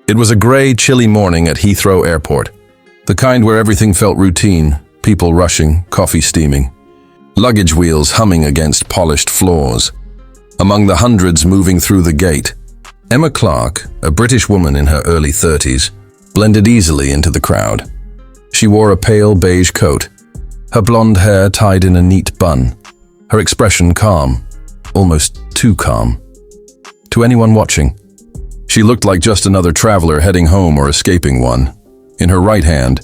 It was a gray, chilly morning at Heathrow Airport, the kind where everything felt routine, people rushing, coffee steaming, luggage wheels humming against polished floors. Among the hundreds moving through the gate, Emma Clarke, a British woman in her early 30s, blended easily into the crowd. She wore a pale beige coat, her blonde hair tied in a neat bun, her expression calm, almost too calm. To anyone watching, she looked like just another traveler heading home or escaping one. In her right hand,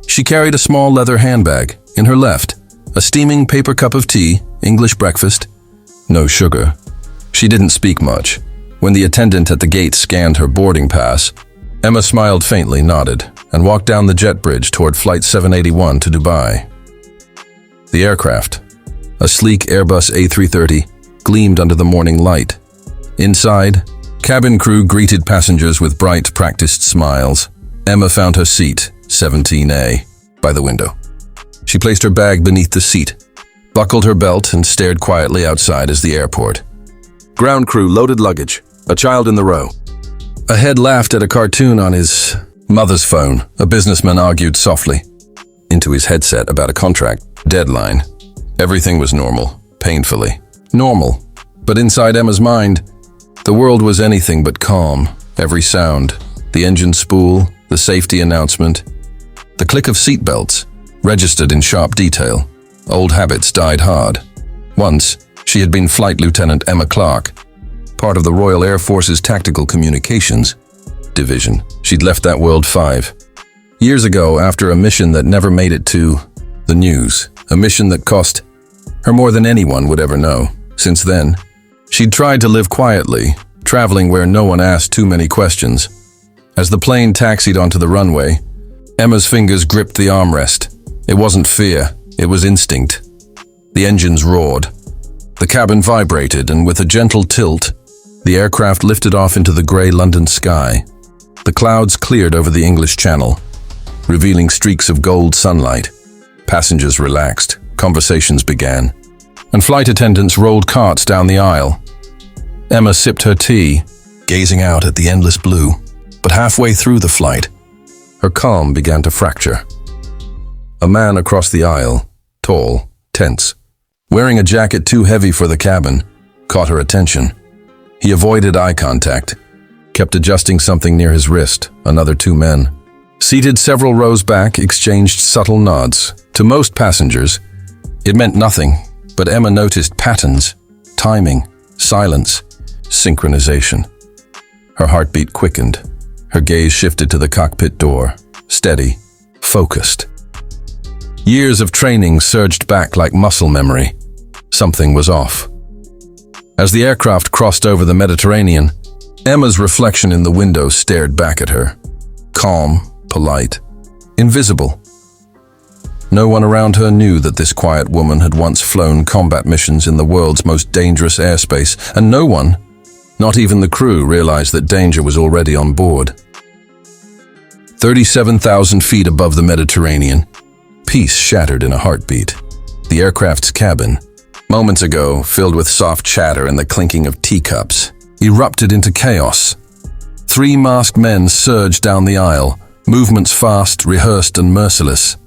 she carried a small leather handbag. In her left, a steaming paper cup of tea, English breakfast, no sugar. She didn't speak much. When the attendant at the gate scanned her boarding pass, Emma smiled faintly, nodded, and walked down the jet bridge toward Flight 781 to Dubai. The aircraft, a sleek Airbus A330, gleamed under the morning light. Inside, cabin crew greeted passengers with bright, practiced smiles. Emma found her seat, 17A, by the window. She placed her bag beneath the seat, buckled her belt, and stared quietly outside as the airport. Ground crew loaded luggage, a child in the row. A head laughed at a cartoon on his mother's phone. A businessman argued softly into his headset about a contract deadline. Everything was normal, painfully normal. But inside Emma's mind, the world was anything but calm. Every sound, the engine spool, the safety announcement, the click of seatbelts, registered in sharp detail. Old habits died hard. Once, she had been Flight Lieutenant Emma Clarke, part of the Royal Air Force's Tactical Communications Division. She'd left that world 5 years ago after a mission that never made it to the news, a mission that cost her more than anyone would ever know. Since then, she'd tried to live quietly, traveling where no one asked too many questions. As the plane taxied onto the runway, Emma's fingers gripped the armrest. It wasn't fear, it was instinct. The engines roared. The cabin vibrated, and with a gentle tilt, the aircraft lifted off into the grey London sky. The clouds cleared over the English Channel, revealing streaks of gold sunlight. Passengers relaxed, conversations began, and flight attendants rolled carts down the aisle. Emma sipped her tea, gazing out at the endless blue. But halfway through the flight, her calm began to fracture. A man across the aisle, tall, tense, wearing a jacket too heavy for the cabin, caught her attention. He avoided eye contact, kept adjusting something near his wrist. Another 2 men, seated several rows back, exchanged subtle nods. To most passengers, it meant nothing, but Emma noticed patterns, timing, silence, synchronization. Her heartbeat quickened. Her gaze shifted to the cockpit door, steady, focused. Years of training surged back like muscle memory. Something was off. As the aircraft crossed over the Mediterranean, Emma's reflection in the window stared back at her. Calm, polite, invisible. No one around her knew that this quiet woman had once flown combat missions in the world's most dangerous airspace, and no one, not even the crew, realized that danger was already on board. 37,000 feet above the Mediterranean, peace shattered in a heartbeat. The aircraft's cabin, moments ago filled with soft chatter and the clinking of teacups, erupted into chaos. 3 masked men surged down the aisle, movements fast, rehearsed, and merciless.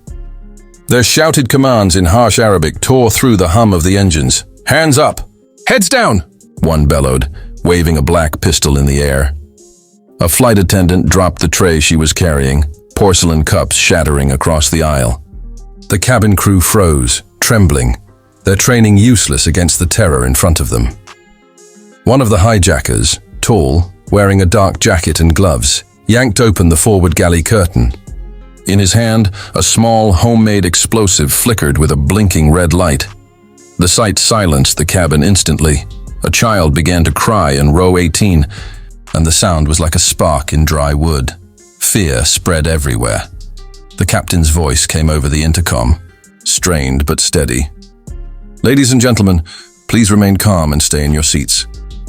Their shouted commands in harsh Arabic tore through the hum of the engines. "Hands up! Heads down!" one bellowed, waving a black pistol in the air. A flight attendant dropped the tray she was carrying, porcelain cups shattering across the aisle. The cabin crew froze, trembling, their training useless against the terror in front of them. One of the hijackers, tall, wearing a dark jacket and gloves, yanked open the forward galley curtain. In his hand, a small, homemade explosive flickered with a blinking red light. The sight silenced the cabin instantly. A child began to cry in row 18, and the sound was like a spark in dry wood. Fear spread everywhere. The captain's voice came over the intercom, strained but steady. "Ladies and gentlemen, please remain calm and stay in your seats."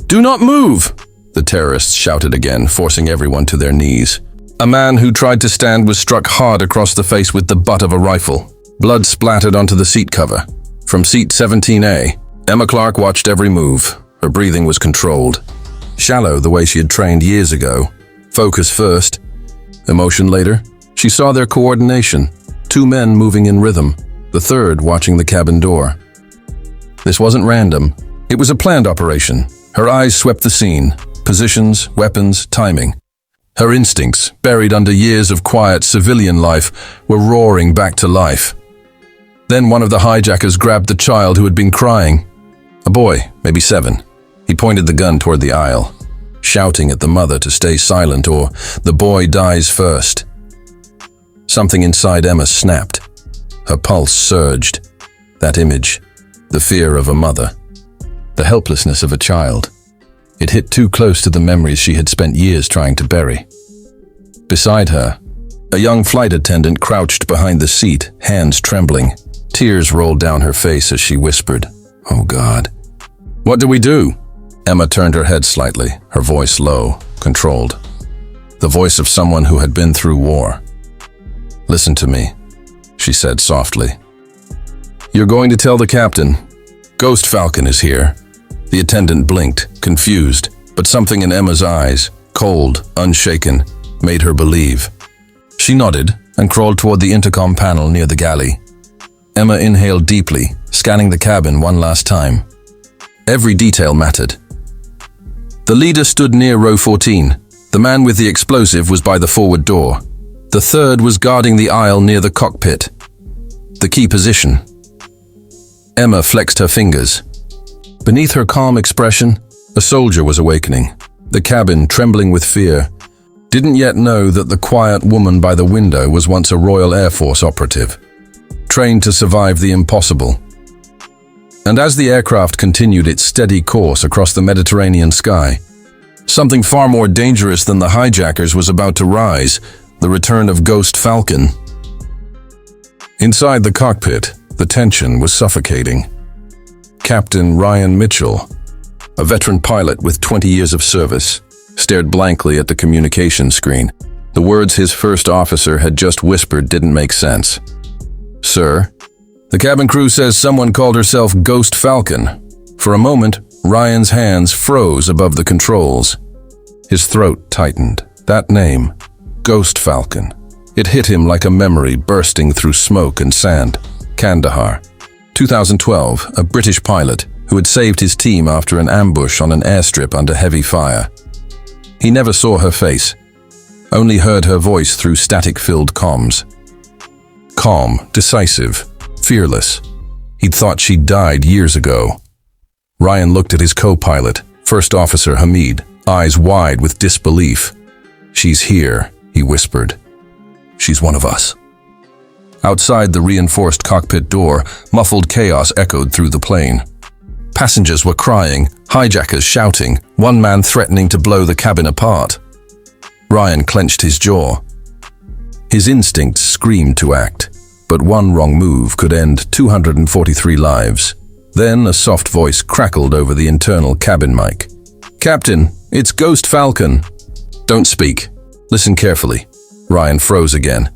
"Do not move!" the terrorists shouted again, forcing everyone to their knees. A man who tried to stand was struck hard across the face with the butt of a rifle. Blood splattered onto the seat cover. From seat 17A, Emma Clarke watched every move. Her breathing was controlled, shallow the way she had trained years ago. Focus first, emotion later. She saw their coordination, 2 men moving in rhythm, the third watching the cabin door. This wasn't random. It was a planned operation. Her eyes swept the scene, positions, weapons, timing. Her instincts, buried under years of quiet civilian life, were roaring back to life. Then one of the hijackers grabbed the child who had been crying. A boy, maybe 7. He pointed the gun toward the aisle, shouting at the mother to stay silent or the boy dies first. Something inside Emma snapped. Her pulse surged. That image, the fear of a mother, the helplessness of a child. It hit too close to the memories she had spent years trying to bury. Beside her, a young flight attendant crouched behind the seat, hands trembling. Tears rolled down her face as she whispered, "Oh God." "What do we do?" Emma turned her head slightly, her voice low, controlled. The voice of someone who had been through war. "Listen to me," she said softly. "You're going to tell the captain. Ghost Falcon is here." The attendant blinked, confused, but something in Emma's eyes, cold, unshaken, made her believe. She nodded and crawled toward the intercom panel near the galley. Emma inhaled deeply, scanning the cabin one last time. Every detail mattered. The leader stood near row 14. The man with the explosive was by the forward door. The third was guarding the aisle near the cockpit. The key position. Emma flexed her fingers. Beneath her calm expression, a soldier was awakening. The cabin, trembling with fear, didn't yet know that the quiet woman by the window was once a Royal Air Force operative, trained to survive the impossible. And as the aircraft continued its steady course across the Mediterranean sky, something far more dangerous than the hijackers was about to rise, the return of Ghost Falcon. Inside the cockpit, the tension was suffocating. Captain Ryan Mitchell, a veteran pilot with 20 years of service, stared blankly at the communication screen. The words his first officer had just whispered didn't make sense. "Sir, the cabin crew says someone called herself Ghost Falcon." For a moment, Ryan's hands froze above the controls. His throat tightened. That name, Ghost Falcon. It hit him like a memory bursting through smoke and sand. Kandahar, 2012, a British pilot who had saved his team after an ambush on an airstrip under heavy fire. He never saw her face, only heard her voice through static-filled comms. Calm, decisive, fearless. He'd thought she'd died years ago. Ryan looked at his co-pilot, First Officer Hamid, eyes wide with disbelief. "She's here," he whispered. "She's one of us." Outside the reinforced cockpit door, muffled chaos echoed through the plane. Passengers were crying, hijackers shouting, one man threatening to blow the cabin apart. Ryan clenched his jaw. His instincts screamed to act, but one wrong move could end 243 lives. Then a soft voice crackled over the internal cabin mic. "Captain, it's Ghost Falcon." "Don't speak. Listen carefully." Ryan froze again.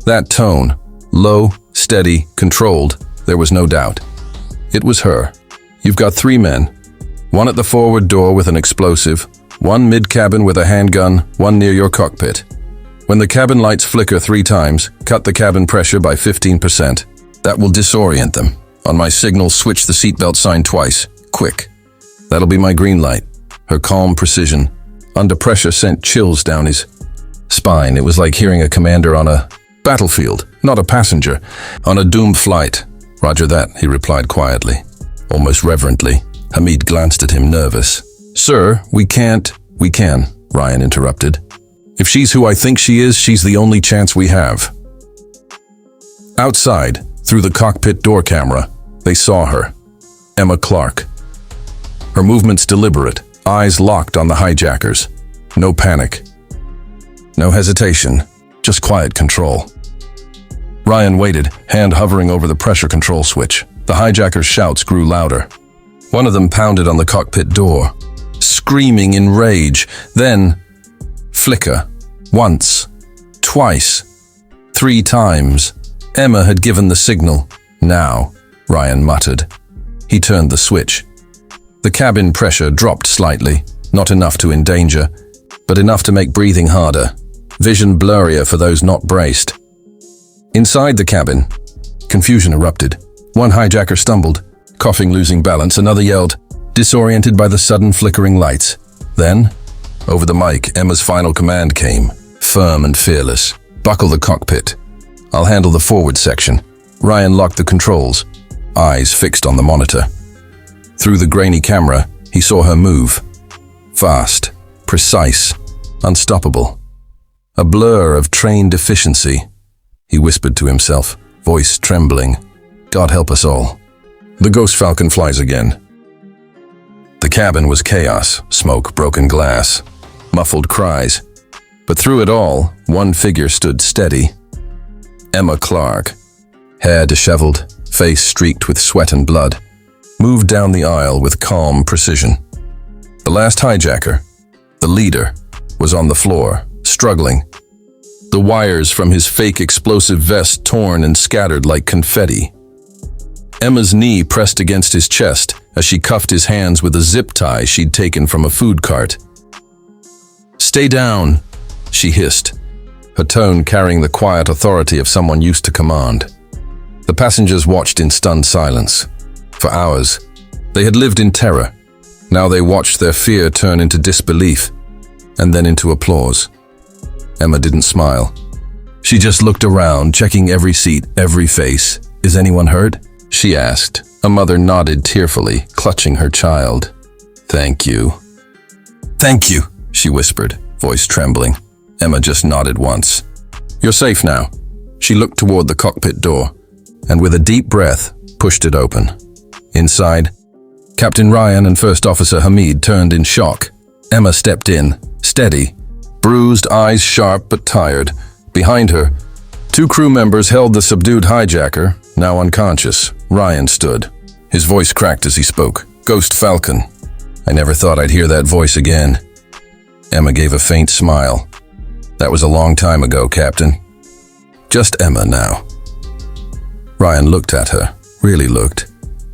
That tone, low, steady, controlled, there was no doubt. It was her. "You've got 3 men. One at the forward door with an explosive, one mid-cabin with a handgun, one near your cockpit. When the cabin lights flicker 3 times, cut the cabin pressure by 15%. That will disorient them. On my signal, switch the seatbelt sign twice. Quick. That'll be my green light." Her calm precision, under pressure, sent chills down his spine. It was like hearing a commander on a battlefield, not a passenger, on a doomed flight. "Roger that," he replied quietly, almost reverently. Hamid glanced at him, nervous. "Sir, we can't." "We can," Ryan interrupted. "If she's who I think she is, she's the only chance we have." Outside, through the cockpit door camera, they saw her, Emma Clarke. Her movements deliberate, eyes locked on the hijackers. No panic. No hesitation, just quiet control. Ryan waited, hand hovering over the pressure control switch. The hijackers' shouts grew louder. One of them pounded on the cockpit door, screaming in rage. Then, flicker. Once. Twice. 3 times. Emma had given the signal. "Now," Ryan muttered. He turned the switch. The cabin pressure dropped slightly, not enough to endanger. but enough to make breathing harder, vision blurrier for those not braced. Inside the cabin, confusion erupted. One hijacker stumbled, coughing, losing balance. Another yelled, disoriented by the sudden flickering lights. Then, over the mic, Emma's final command came, firm and fearless. Buckle the cockpit. I'll handle the forward section. Ryan locked the controls, eyes fixed on the monitor. Through the grainy camera, he saw her move. Fast, precise, unstoppable. A blur of trained efficiency. He whispered to himself, voice trembling. God help us all. The Ghost Falcon flies again. The cabin was chaos, smoke, broken glass, muffled cries. But through it all, one figure stood steady. Emma Clarke, hair disheveled, face streaked with sweat and blood, moved down the aisle with calm precision. The last hijacker, the leader, was on the floor, struggling. The wires from his fake explosive vest torn and scattered like confetti. Emma's knee pressed against his chest as she cuffed his hands with a zip tie she'd taken from a food cart. "Stay down," she hissed, her tone carrying the quiet authority of someone used to command. The passengers watched in stunned silence. For hours, they had lived in terror. Now they watched their fear turn into disbelief, and then into applause. Emma didn't smile. She just looked around, checking every seat, every face. "Is anyone hurt?" she asked. A mother nodded tearfully, clutching her child. "Thank you." "Thank you," she whispered, voice trembling. Emma just nodded once. "You're safe now." She looked toward the cockpit door, and with a deep breath, pushed it open. Inside, Captain Ryan and First Officer Hamid turned in shock. Emma stepped in, steady, bruised, eyes sharp but tired. Behind her, two crew members held the subdued hijacker, now unconscious. Ryan stood. His voice cracked as he spoke. "Ghost Falcon. I never thought I'd hear that voice again." Emma gave a faint smile. "That was a long time ago, Captain." Just Emma now. Ryan looked at her, really looked.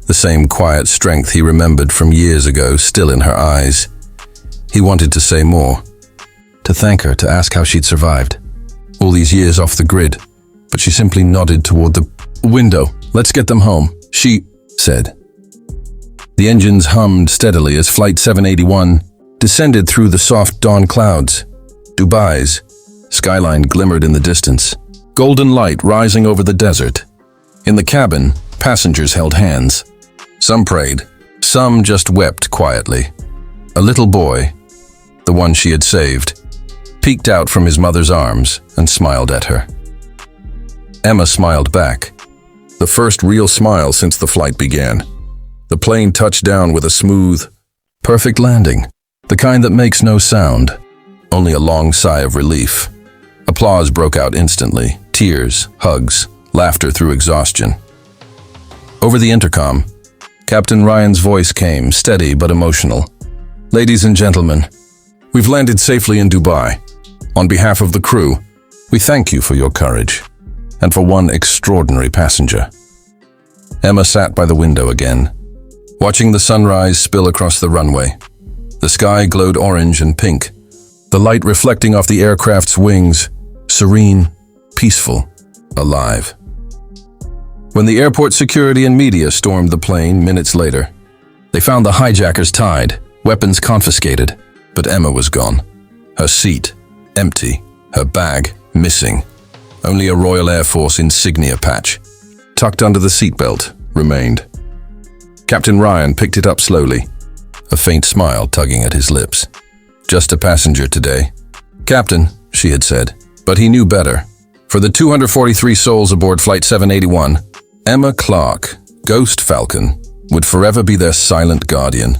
The same quiet strength he remembered from years ago still in her eyes. He wanted to say more, to thank her, to ask how she'd survived. All these years off the grid, but she simply nodded toward the window. "Let's get them home," she said. The engines hummed steadily as Flight 781 descended through the soft dawn clouds. Dubai's skyline glimmered in the distance, golden light rising over the desert. In the cabin, passengers held hands. Some prayed, some just wept quietly. A little boy, the one she had saved, peeked out from his mother's arms and smiled at her. Emma smiled back, the first real smile since the flight began. The plane touched down with a smooth, perfect landing, the kind that makes no sound, only a long sigh of relief. Applause broke out instantly, tears, hugs, laughter through exhaustion. Over the intercom, Captain Ryan's voice came, steady but emotional. "Ladies and gentlemen, we've landed safely in Dubai. On behalf of the crew, we thank you for your courage, and for one extraordinary passenger." Emma sat by the window again, watching the sunrise spill across the runway. The sky glowed orange and pink, the light reflecting off the aircraft's wings, serene, peaceful, alive. When the airport security and media stormed the plane minutes later, they found the hijackers tied, weapons confiscated, but Emma was gone. Her seat, empty, her bag, missing. Only a Royal Air Force insignia patch, tucked under the seatbelt, remained. Captain Ryan picked it up slowly, a faint smile tugging at his lips. "Just a passenger today." "Captain," she had said, but he knew better. For the 243 souls aboard Flight 781, Emma Clarke, Ghost Falcon, would forever be their silent guardian.